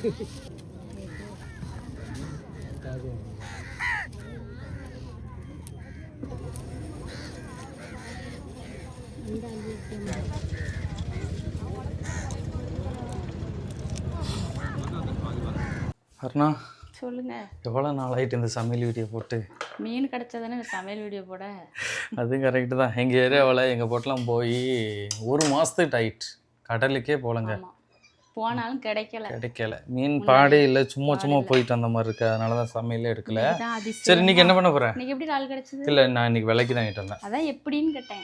அருணா, சொல்லுங்க. எவ்வளோ நாள் ஆகிட்டு இந்த சமையல் வீடியோ போட்டு? மீன் கிடச்சதானே சமையல் வீடியோ போட. அது கரெக்டு தான். எங்கள் ஏரியாவில் எங்கள் போட்டெலாம் போய் 1 மாதத்துக்கு ஆயிட்டு கடலுக்கே போகலங்க. போனாலும் கிடைக்கல. மீன் பாடே இல்லை, சும்மா போயிட்டு அந்த மாதிரி இருக்கு. அதனால தான் சமையலே எடுக்கல. சரி, இன்னைக்கு என்ன பண்ண போகிறேன்? இன்னைக்கு எப்படி நாள் கிடைச்சது? இல்லை, நான் இன்னைக்கு விலைக்கு தான் கிட்ட வந்தேன். அதான் எப்படின்னு கேட்டேன்.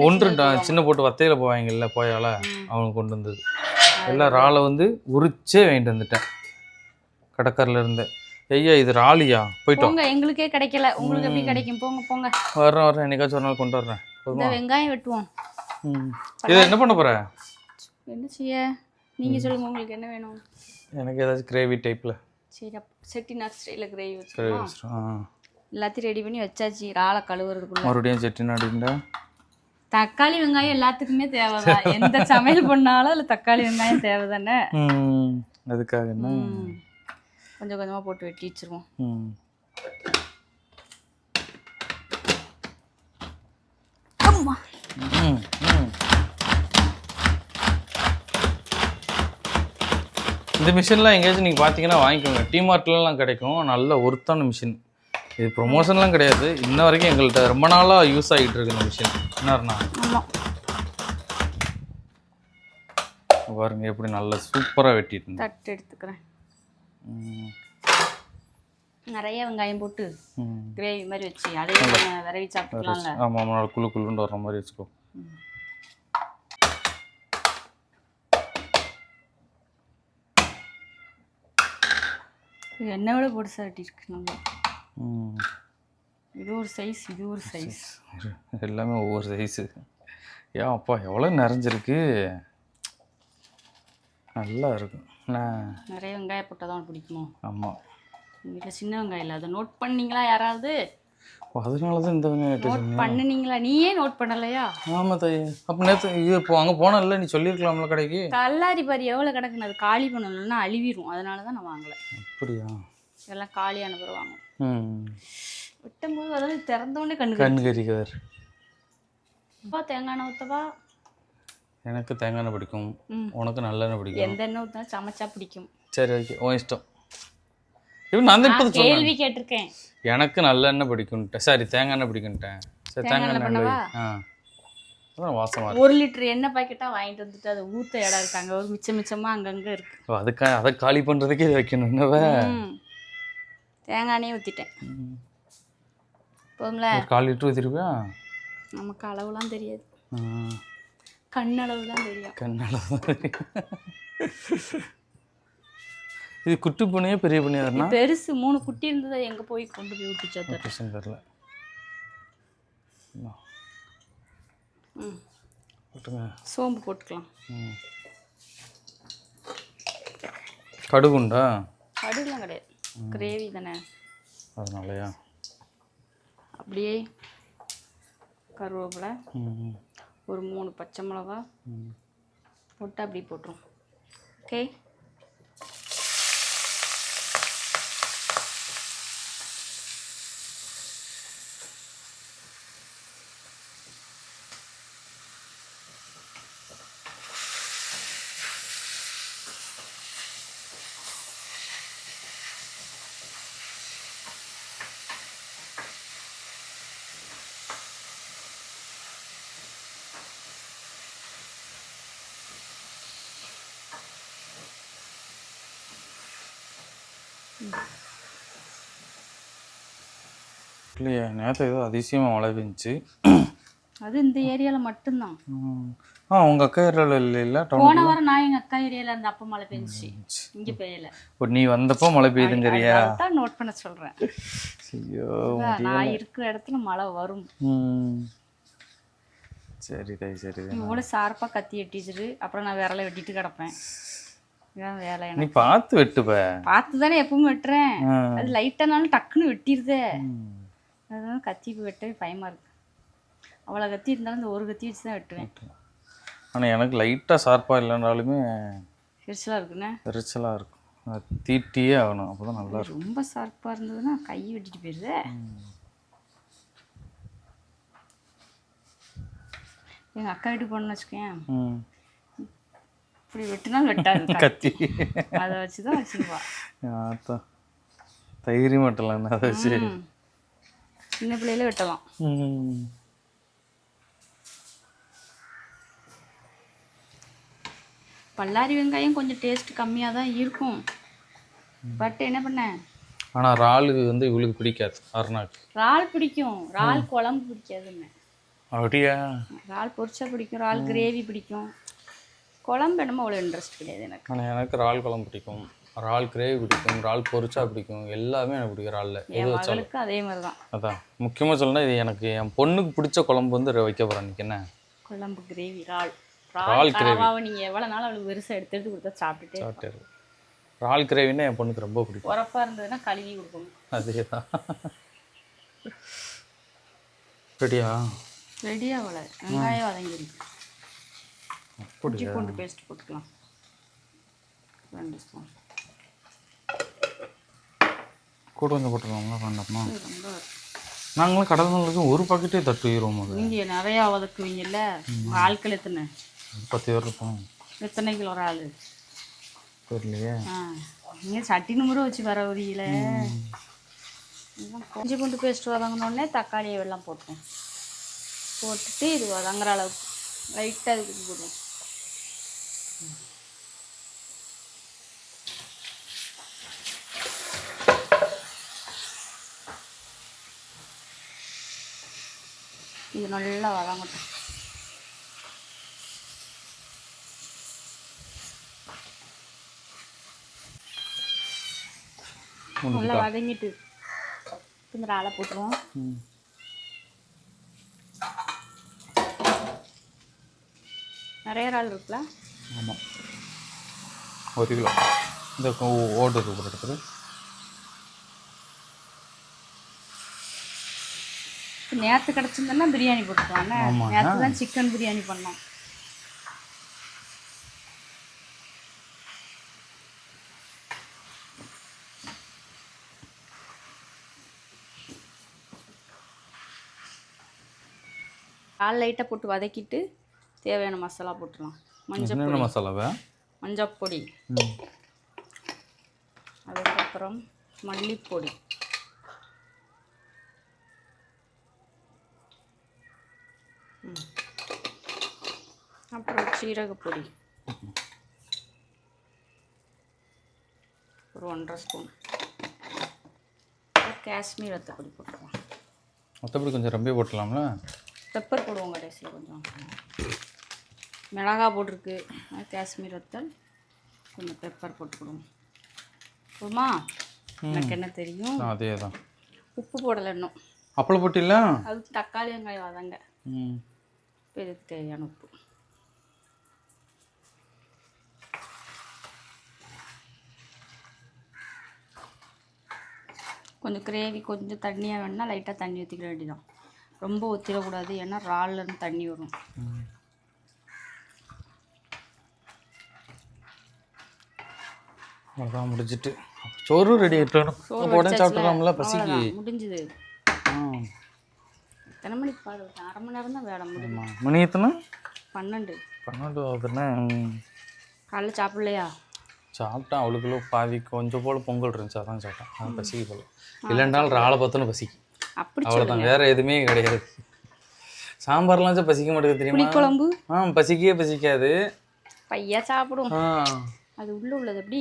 ஒன்று சின்ன போட்டு வத்தையில் போவாங்கல்ல, போயால அவனுக்கு கொண்டு வந்தது எல்லாம் ராலை வந்து உரிச்சே வாங்கிட்டு வந்துட்டேன் கடற்கரையில் இருந்து. ஐயா, இது ராலியா? போயிட்டோம். எங்களுக்கே கிடைக்கல, உங்களுக்கு எப்படி கிடைக்கும்? போங்க. வர்றேன், என்னைக்காச்சும் ஒரு நாள் கொண்டு வர்றேன். வெங்காயம் வெட்டுவோம். இது என்ன பண்ண போற? என்ன செய்ய நீங்க சொல்லுங்க, உங்களுக்கு என்ன வேணும்? எனக்கு ஏதாச்சும் கிரேவி டைப்ல. சரி, செட்டிநாடு ஸ்டைல கிரேவி வச்சுக்கலாம். எல்லாத்தையும் ரெடி பண்ணி வச்சாச்சு. ராலை கழுவுறதுக்குள்ள மறுபடியும் செட்டிநாடுண்டா. தக்காளி வெங்காயம் எல்லாத்துக்குமே தேவைதான். எந்த சமையல் பண்ணாலும் அதில் தக்காளி வெங்காயம் தேவை தானே. அதுக்காக என்ன கொஞ்சம் கொஞ்சமாக போட்டு வெட்டி வச்சிருவோம். இந்த மிஷின்லாம் எங்கேயாச்சும் நீங்கள் பார்த்தீங்கன்னா வாங்கிக்கோங்க. டிமார்ட்லாம் கிடைக்கும். நல்ல ஒர்த்தான மிஷின். இது ப்ரொமோஷன்லாம் கிடையாது. இன்ன வரைக்கும் எங்கள்கிட்ட ரொம்ப நாளாக யூஸ் ஆகிட்டு இருக்கு இந்த மிஷின். என்னன்னா பாருங்க எப்படி நல்லா சூப்பராக வெட்டிட்டு தட்டு எடுத்துக்கிறேன். நிறைய வெங்காயம் போட்டு கிரேவி மாதிரி வச்சு அதே விரவி சாப்பிட்டுக்கலாம்ல. ஆமாம், நல்லா குழுன்னு வர்ற மாதிரி வச்சுக்கோ. என்னை விட பொடிசா வெட்டிருக்கு நம்ம. இது ஒரு சைஸ், இது ஒரு சைஸ், எல்லாமே ஒவ்வொரு சைஸு. ஏன் அப்பா எவ்வளோ நிறைஞ்சிருக்கு. நல்லா இருக்கும். நிறைய வெங்காயம் போட்டால் தான் பிடிக்குமோ? ஆமாம். வீட்டில் சின்ன வெங்காயம் இல்லை, அதை நோட் பண்ணீங்களா யாராவது? அதனால தான் இந்த வெங்காயம் நோட் பண்ணினீங்களா? நீயே நோட் பண்ணலையா? ஆமாம் தாயே. அப்போ நேற்று இது இப்போ அங்கே போனல, நீ சொல்லியிருக்கலாம்ல கடைக்கு. கல்லாரி பாரி எவ்வளோ கிடக்குன்னு அது காலி பண்ணணும்னா அழிவிடும். அதனால தான் நான் வாங்கலை. அப்படியா? எல்லாம் காலியான பிறகு வாங்கணும். வெட்டும்போது அதாவது திறந்தோடனே கண்ணு கறிக்கார். அப்பா தேங்காய் எண்ணெய் ஊற்றவா? எனக்கு தேங்காய் எண்ணெய் பிடிக்கும். உனக்கு நல்லெண்ணெய் பிடிக்கும். எந்த எண்ணெய் ஊற்றினா சமைச்சா பிடிக்கும். சரி, ஓகே, உன் இஷ்டம். இப்போ நான் இப்போது கேள்வி கேட்டிருக்கேன். எனக்கு நல்லெண்ணெய் பிடிக்கும்ட்டேன். சரி, தேங்காய் எண்ணெய் பிடிக்கும்ட்டேன். சரி, தேங்காய் எண்ணெய். அதான் வாசமாக 1 லிட்டர் எண்ணெய் பாக்கெட்டாக வாங்கிட்டு வந்துட்டு அதை ஊற்ற இடம் இருக்காங்க. ஒரு மிச்சமாக அங்கங்கே இருக்குது. அதுக்காக அதை காலி பண்ணுறதுக்கே இது வைக்கணும். என்னவா தேங்காய் எண்ணெயே ஊற்றிட்டேன். போதும்ல? 1/4 லிட்டர் ஊற்றிருப்பியா? நமக்கு அளவுலாம் தெரியாது, கண்ணளவு தான் தெரியும். கண்ணளவு தான் தெரியும். இது குட்டி பூனையா பெரிய பூனையா? பெருசு 3 குட்டி இருந்ததை எங்கே போய் கொண்டு போய் விட்டுச்சா தெரியல. சோம்பு போட்டுக்கலாம். கடுகுண்டா? கடுகுலாம் கிடையாது, கிரேவி தானே அதனாலயா. அப்படியே கருவேப்பிலை, ஒரு 3 பச்சை மிளகா போட்டு அப்படியே போட்டுரும். ஓகே, இல்லையா? நேற்று ஏதோ அதிசயமாக மழை பெஞ்சிச்சு. அது இந்த ஏரியாவில் மட்டும்தான். உங்கள் அக்கா ஏரியாவில் இல்லை? போன வாரம் நான் எங்கள் அக்கா ஏரியாவில் இருந்த அப்போ மழை பெஞ்சிச்சு, இங்கே பெய்யலை. இப்போ நீ வந்தப்போ மழை பெய்யுதுங்கிறியா? தான் நோட் பண்ண சொல்கிறேன். ஐயோ, நான் இருக்கிற இடத்துல மழை வரும். சரி தாய், சரி. இவ்வளோ ஷார்ப்பாக கத்தி வெட்டிச்சிரு, அப்புறம் நான் விரலை வெட்டிட்டு கிடப்பேன். இதான் வேலை. நீ பார்த்து வெட்டுப்ப. பார்த்து தானே எப்பவும் வெட்டுறேன். அது லைட்டானாலும் டக்குன்னு வெட்டிடுதே. அதனால கத்தி வெட்டவே பயமாக இருக்குது. அவ்வளோ கத்தி இருந்தாலும் இந்த ஒரு கத்தி வச்சு தான் வெட்டுவேன். ஆனால் எனக்கு லைட்டாக ஷார்ப்பாக இல்லைனாலுமே எரிச்சலாக இருக்குண்ணே. எரிச்சலாக இருக்கும். அது தீட்டியே ஆகணும், அப்போ தான் நல்லா இருக்கும். ரொம்ப ஷார்ப்பாக இருந்ததுன்னா கை வெட்டிட்டு போயிடுது. எங்கள் அக்கா வீட்டுக்கு போனோன்னு வச்சுக்கேன், இப்படி வெட்டினாலும் வெட்டாது கத்தி அதை வச்சு தான் வச்சுருவா. அதான் தைரியம் வெட்டலாம் அதை வச்சு. சின்ன பிள்ளையில வெட்டலாம். பல்லாரி வெங்காயம் கொஞ்சம் டேஸ்ட் கம்மியாக தான் இருக்கும், பட் என்ன பண்ணேன். ஆனால் இறால் வந்து இவளுக்கு பிடிக்காது. அருணாக்கு இறால் பிடிக்கும், இறால் குழம்பு பிடிக்காதுன்னு. அப்படியா? இறால் பொரிச்சா பிடிக்கும், இறால் கிரேவி பிடிக்கும், குழம்பு என்னமோ அவ்வளோ இன்ட்ரெஸ்ட் கிடையாது எனக்கு. ஆனால் எனக்கு இறால் குழம்பு பிடிக்கும், இறால் கிரேவி பிடிக்கும், இறால் பொரிச்சா பிடிக்கும், எல்லாமே எனக்கு பிடிக்கும் இறாலில். என் மகளுக்கு அதே மாதிரி தான். அதான் முக்கியமாக சொல்லணும், இது எனக்கு என் பொண்ணுக்கு பிடிச்ச குழம்பு வந்து வைக்க போகிறேன் இன்றைக்கி. என்ன குழம்பு கிரேவி இறால் கிரேவி. நீங்கள் எவ்வளோ நாள் அவளுக்கு பெருசாக எடுத்து கொடுத்தா சாப்பிட்டுட்டு. இறால் கிரேவின்னா என் பொண்ணுக்கு ரொம்ப பிடிக்கும். உரப்பாக இருந்ததுன்னா கழுவி கொடுக்கணும். அதே தான். ரெடியா? ரெடியா அவளை வெங்காயம் வதங்கிருக்கு. இஞ்சி பூண்டு பேஸ்ட் போட்டுக்கலாம் 2 ஸ்பூன். கூட கொஞ்சம் போட்டுருவாங்களா? வேண்டாமா? நாங்களும் கடல் நல்லது ஒரு பாக்கெட்டே தட்டுவோம். நீங்கள் நிறையா வதக்குவீங்கல்ல, ஆட்கள் எத்தனை? 10 பேர் இருப்போம். எத்தனை கிலோ இறால் தெரியலையே. நீங்கள் சட்டி நுமுறை வச்சு வர உரியில. இஞ்சி பூண்டு பேஸ்ட் வதங்கினோடனே தக்காளியை வெள்ளம் போட்டுருவோம். போட்டுட்டு இது வதங்குற அளவுக்கு லைட்டாக இதுக்கு போடுவோம். இது நல்லா வதங்கட்டும். நல்லா வதங்கிட்டு இந்த இறாலை போட்டுருவோம். நிறைய இறால் இருக்குல்ல? ஆமாம், 1 கிலோ. இந்த ஓடு இருக்கு எடுத்துரு. நேற்று கிடச்சிருந்தோன்னா பிரியாணி போட்டுக்கலாம்ண்ணே. நேற்று தான் சிக்கன் பிரியாணி பண்ணோம். கால் லைட்டாக போட்டு வதக்கிட்டு தேவையான மசாலா போட்டுடலாம். மஞ்சள் மசாலாவை மஞ்சப்பொடி, அதுக்கப்புறம் மல்லிப்பொடி, அப்புறம் சீரகப்பொடி ஒரு 1.5 ஸ்பூன், காஷ்மீர் வத்தப்பொடி போட்டுருவோம். வத்தப்பொடி கொஞ்சம் ரொம்ப போட்டுடலாம்ல? பெப்பர் போடுவோம் கடைசியில். கொஞ்சம் மிளகா போட்டிருக்கு, காஷ்மீர் வத்தல், கொஞ்சம் பெப்பர் போட்டுக்கிடுவோம். போதுமா? எனக்கு என்ன தெரியும். அதே தான். உப்பு போடலை இன்னும். அப்பளம் போட்டில்ல? அது தக்காளி வெங்காயம் வதங்க. இப்போ இதுக்கு தேவையான உப்பு. கொஞ்சம் கிரேவி கொஞ்சம் தண்ணியாக வேணுன்னா லைட்டாக தண்ணி ஊற்றிக்க வேண்டியதான். ரொம்ப ஊற்றிடக்கூடாது, ஏன்னா இறால்லேருந்து தண்ணி வரும். அதான் முடிஞ்சிட்டு சோறு ரெடி ஆகிட்டோம். உடனே சாப்பிட்றோம்ல, பசிக்கு முடிஞ்சுது. எத்தனை மணிக்கு பாடு? 1/2 மணி நேரம் தான் வேலை முடியுமா? மணி எத்தனை? 12 ஆகுதுன்னா. காலைல சாப்பிட்லையா? சாப்பிட்டேன். அவளுக்குள்ள பாதி கொஞ்சம் போல் பொங்கல் இருந்துச்சு, அதான் சாப்பிட்டேன். அதான் பசிக்கு போல. இல்லைன்றாலும் இறாலை பார்த்தோன்னு பசிக்கு. அப்படி அவ்வளோதான், வேறு எதுவுமே கிடையாது. சாம்பார்லாம் பசிக்க மாட்டேங்குது தெரியுமா? குழம்பு பசிக்கவே பசிக்காது. பையா சாப்பிடும். அது உள்ளது எப்படி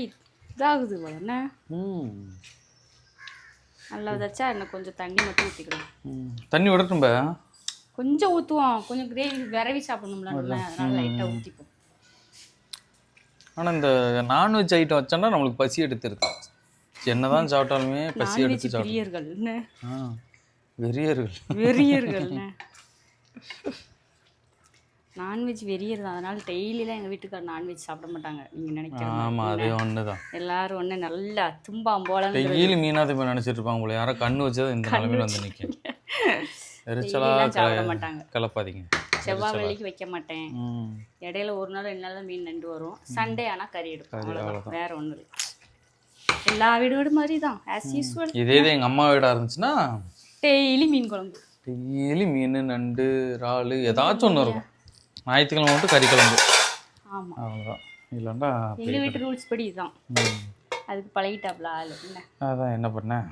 இதாகுது என்ன? நல்லா வச்சா இன்னும் கொஞ்சம் தண்ணி மட்டும் ஊற்றிக்கலாம். தண்ணி விடட்டும், கொஞ்சம் ஊற்றுவோம். கொஞ்சம் கிரேவி விரவி சாப்பிடணும்ல, அதனால லைட்டாக ஊற்றிப்போம். ஆனால் இந்த நான்வெஜ் ஐட்டம் வச்சோன்னா நம்மளுக்கு பசி எடுத்துருது. என்னதான் சாப்பிட்டாலுமே பசி எடுத்து வெறியர்கள். வெறியர்கள் நான்வெஜ் வெறியர் தான். அதனால டெய்லிலாம் எங்கள் வீட்டுக்கார நான்வெஜ் சாப்பிட மாட்டாங்க. நீங்கள் நினைக்கிறீங்க? ஆமாம், அதே ஒன்று தான். எல்லாரும் ஒன்று நல்லா தும்பாம் போல டெய்லி மீனாக இப்போ நினச்சிட்டு இருப்பாங்க போல. யாரோ கண்ணு வச்சதை இந்த நிலமையில வந்து நிற்கும். எரிச்சலாக சாப்பிட மாட்டாங்க. கலப்பாதீங்க. செவ்வாய் வெள்ளிக்கு வைக்க மாட்டேன். ம் இடையில ஒரு நாள் 2 நாள் தான் மீன் நண்டு வரும். சண்டே ஆனால் கறி எடுப்போம். அவ்வளோதான், வேற ஒன்றும் இல்லை. எல்லா வீடு மாதிரி தான் ஆஸ் யூஸ்வல். இதே இது எங்கள் அம்மா வீடாக இருந்துச்சுன்னா டெய்லி மீன் குழம்பு, டெய்லி மீன் நண்டு இறால் ஏதாச்சும் ஒன்று இருக்கும். ஞாயிற்றுக்கிழமை மட்டும் கறி குழம்பு. ஆமாம், அவ்வளோதான். இல்லைண்டா எங்கள் வீட்டு ரூல்ஸ் படி இதுதான். அதுக்கு பழகிட்டாப்ல ஆள். என்ன அதான் என்ன பண்ணேன்.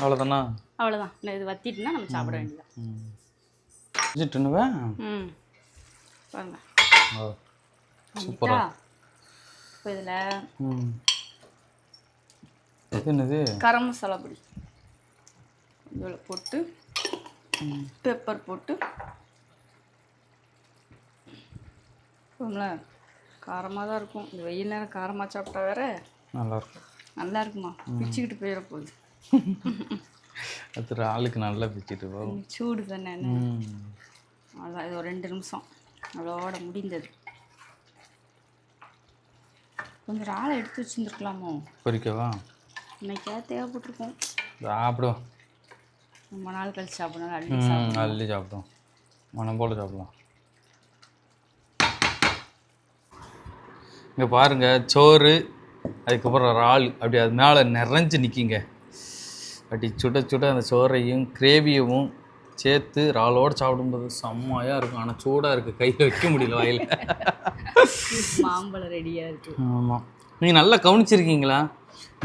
அவ்வளோதானா? அவ்வளோதான். இது வத்திட்டுனா நம்ம சாப்பிட வேண்டியதான். வச்சுட்டுனுவேன். ம் பாருங்க. சூப்பராக. இப்போ இதில் என்னது கரம் மசாலா பொடி இதில் போட்டு பெப்பர் போட்டு போம்ல. காரமாக தான் இருக்கும். இந்த வெயில் நேரம் காரமாக சாப்பிட்டா வேற நல்லாயிருக்கும். நல்லா இருக்குமா? பிச்சுக்கிட்டு போயிட போகுது. அது ஆளுக்கு நல்லா பிச்சுட்டு போகும். சூடு தானே. அதான் இது ஒரு 2 நிமிஷம் அதோட முடிந்தது. கொஞ்சம் இறாலை எடுத்து வச்சுருந்துருக்கலாமோ? பொரிக்கவா? இன்னைக்கா தேவைப்பட்டிருக்கோம். சாப்பிடுவோம். ரொம்ப நாள் கழிச்சு சாப்பிடணும். அள்ளி சாப்பிடுவோம். மனம் போல் சாப்பிடலாம். இங்கே பாருங்கள், சோறு அதுக்கப்புறம் இறால் அப்படி அது மேலே நிறைஞ்சு நிற்கிங்க. அப்படி சுட சுட அந்த சோறையும் கிரேவியவும் சேர்த்து இறாலோடு சாப்பிடும்போது செம்மையாக இருக்கும். ஆனால் சூடாக இருக்குது, கையில் வைக்க முடியல வாயில். மாம்பழம் ரெடியாக இருக்குது. ஆமாம், நீங்கள் நல்லா கவனிச்சிருக்கீங்களா?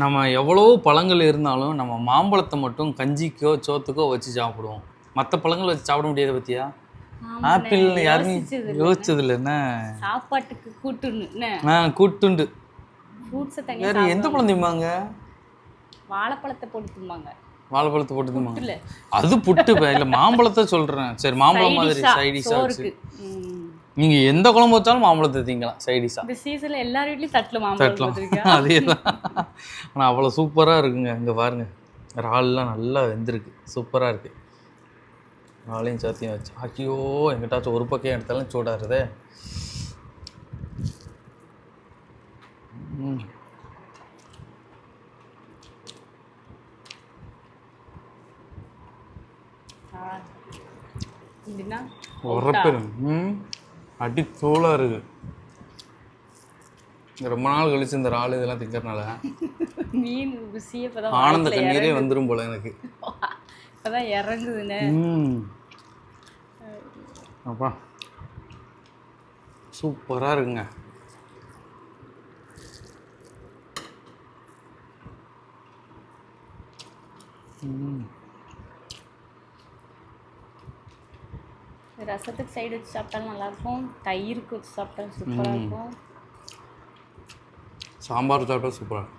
நம்ம எவ்வளோ பழங்கள் இருந்தாலும் நம்ம மாம்பழத்தை மட்டும் கஞ்சிக்கோ சோத்துக்கோ வச்சு சாப்பிடுவோம். மற்ற பழங்கள் வச்சு சாப்பிட முடியாது. பற்றியா? ஆப்பிள் யாருமே யோசிச்சதில்ல. என்ன சாப்பாட்டுக்கு கூட்டுன்னு கூட்டுண்டு ஃப்ரூட்ஸை வேறு தனியாக எந்த பழம் திம்பாங்க? வாழைப்பழத்தை போட்டு திம்பாங்க. வாழைப்பழத்தை போட்டு திம்பாங்க. அது புட்டு இல்லை, மாம்பழத்தை சொல்கிறேன். சரி, மாம்பழம் மாதிரி சைடிஷாக வச்சு நீங்கள் எந்த குழம்பு வச்சாலும் மாம்பழத்தை திங்கலாம் சைடிஷாக. இந்த சீசனில் எல்லார் வீட்லையும் தட்டலாம் மாம்பழம். அதே தான். ஆனால் அவ்வளோ சூப்பராக இருக்குங்க. இங்கே பாருங்கள், இறால்லாம் நல்லா வெந்திருக்கு, சூப்பராக இருக்குது. இறாலையும் சாத்தியம் வச்சு ஐயோ எங்கிட்டாச்சும் ஒரு பக்கம் எடுத்தாலும் சூடாருதே. உரப்பு அடி தூளாக இருக்குது. ரொம்ப நாள் கழிச்சு இந்த இறால் இதெல்லாம் திங்கிறதுனால மீன் ருசியே ஆனந்த கண்ணீரே வந்துடும் போல எனக்கு. இப்போதான் இறங்குதுண்ணே. அப்பா சூப்பராக இருக்குங்க. ரசத்துக்கு சைடு வச்சு சாப்பிட்டாலும் நல்லாயிருக்கும். தயிருக்கு வச்சு சாப்பிட்டாலும் சூப்பராக இருக்கும். சாம்பார் சாப்பிட்டா சூப்பராக இருக்கும்.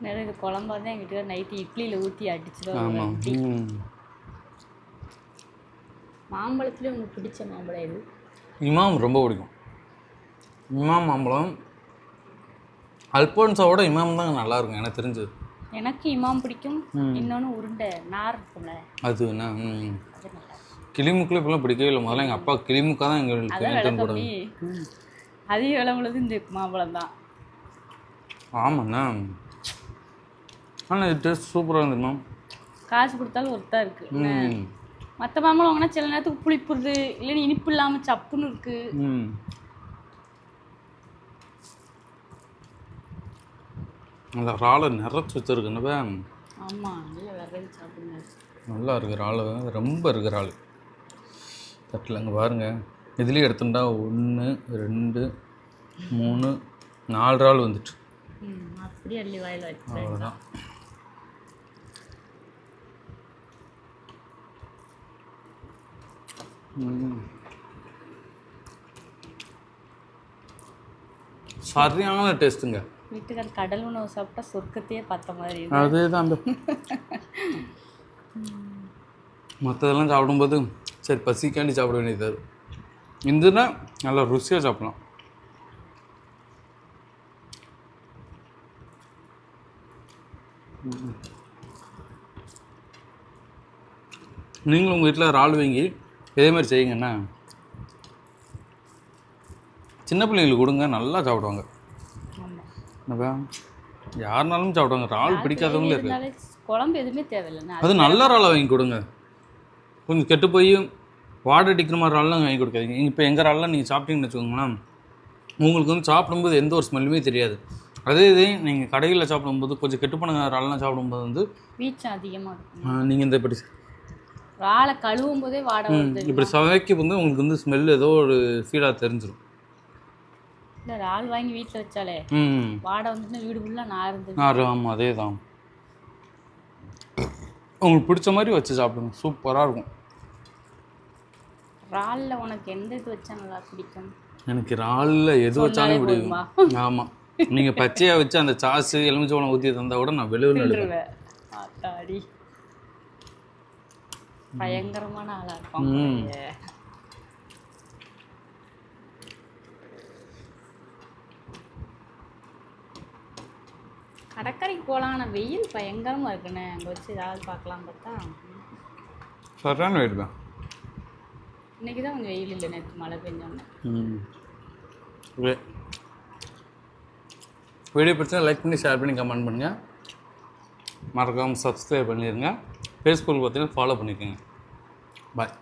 நிறைய இது குழம்பா தான் எங்கிட்ட நைட்டு இட்லியில் ஊற்றி அடிச்சிடும். மாம்பழத்துலேயே உங்களுக்கு பிடிச்ச மாம்பழம் எது? இமாம் ரொம்ப பிடிக்கும். இமாம் மாம்பழம் அல்போன்ஸாவோட இமாம் தான் நல்லாயிருக்கும் எனக்கு தெரிஞ்சது. எனக்கு இமாம் பிடிக்கும். இன்னொன்று உருண்டை நார் இருக்கும்ல, அது என்ன கிளிமுக்கில் இப்பெல்லாம் பிடிக்கவே இல்லை. முதல்ல எங்கள் அப்பா கிளிமுக்கா தான் எங்களுக்கு போடுறது. அதிக விலை உள்ளது இந்த மாம்பழம் தான். ஆமாண்ணா, ஆனால் இது டேஸ்ட் சூப்பராக இருந்துமா. காசு கொடுத்தாலும் ஒருத்தா இருக்குது. மற்ற மாம்பழம் வாங்கினா சில நேரத்துக்கு புளிப்புறது, இல்லைன்னு இனிப்பு இல்லாமல் சப்புன்னு இருக்குது. அந்த இறாலை நிறச்சி வச்சுருக்குன்னு. ஆமாம், நல்லா விரைவி சாப்பிடுங்க. நல்லா இருக்குது இறால், ரொம்ப இருக்குது இறால் தட்டில். அங்கே பாருங்கள், இதுலேயே எடுத்துட்டா 1 2 3 4 இறால் வந்துட்டு. அப்படியே அள்ளி வாயில் வச்சு அவ்வளோதான். சரியான டேஸ்ட்டுங்க. வீட்டுக்கார கடல் உணவு சாப்பிட்டா சொர்க்கத்தையே பார்த்த மாதிரி. அதே தான். மற்றதெல்லாம் சாப்பிடும்போது சரி பசிக்காண்டி சாப்பிட வேண்டியது. இதுனா நல்லா ருசியாக சாப்பிடலாம். நீங்களும் உங்கள் வீட்டில் இறால் வாங்கி இதே மாதிரி செய்யுங்கண்ணா. சின்ன பிள்ளைங்களுக்கு கொடுங்க, நல்லா சாப்பிடுவாங்க. யாருனாலும் சாப்பிடுவாங்க. இறால் பிடிக்காதவங்களே இருக்கு. இருந்தாலே குழம்பு எதுவுமே தேவையில்லைண்ணா. அது நல்ல இறாலை வாங்கி கொடுங்க. கொஞ்சம் கெட்டு போய் வாடை அடிக்கிற மாதிரி இறால்லாம் வாங்கி கொடுக்காதீங்க. இப்போ எங்கள் இறால்லாம் நீங்கள் சாப்பிட்டீங்கன்னு வச்சுக்கோங்களேன், உங்களுக்கு வந்து சாப்பிடும்போது எந்த ஒரு ஸ்மெல்லுமே தெரியாது. அதே இது நீங்கள் கடையில் சாப்பிடும்போது கொஞ்சம் கெட்டு போன இறால்லாம் சாப்பிடும்போது வந்து வீச்சம் அதிகமாக இருக்கும். நீங்கள் இந்த இப்படி இறாலை கழுவும் போதே வாடை வருது. இப்படி சவைக்கு வந்து உங்களுக்கு வந்து ஸ்மெல் ஏதோ ஒரு ஃபீலாக தெரிஞ்சிடும். இல்லை இறால் வாங்கி வீட்டில் வச்சாலே வாடை வந்துச்சுன்னா வீடு ஃபுல்லாக நான் இருந்தது. ஆமாம், அதே தான். உங்களுக்கு பிடிச்ச மாதிரி வச்சு சாப்பிடுங்க, சூப்பராக இருக்கும். இறாலில் உனக்கு எந்த இது வச்சா நல்லா பிடிக்கும்? எனக்கு இறாலில் எது வச்சாலும் பிடிக்கும். ஆமாம், நீங்கள் பச்சையாக வச்சு அந்த சாஸு எலுமிச்சம்பழம் ஊற்றி தந்தால் கூட நான் வெளியில் எடுப்பேன். ஆத்தாடி பயங்கரமான ஆளாக இருக்கும். கடற்கரைக்கு போகலாம், ஆனால் வெயில் பயங்கரமாக இருக்குண்ணே. அங்கே வச்சு ஏதாவது பார்க்கலாம் பார்த்தா சரியான வெயில் தான். இன்றைக்கி தான் கொஞ்சம் வெயில் இல்லை, நேற்று மழை பெஞ்சோன்னே. ஓகே, வீடியோ பிடிச்சா லைக் பண்ணி ஷேர் பண்ணி கமெண்ட் பண்ணுங்கள். மறக்காமல் சப்ஸ்கிரைப் பண்ணிடுங்க. ஃபேஸ்புக் பார்த்தீங்கன்னா ஃபாலோ பண்ணிக்கோங்க. பாய்.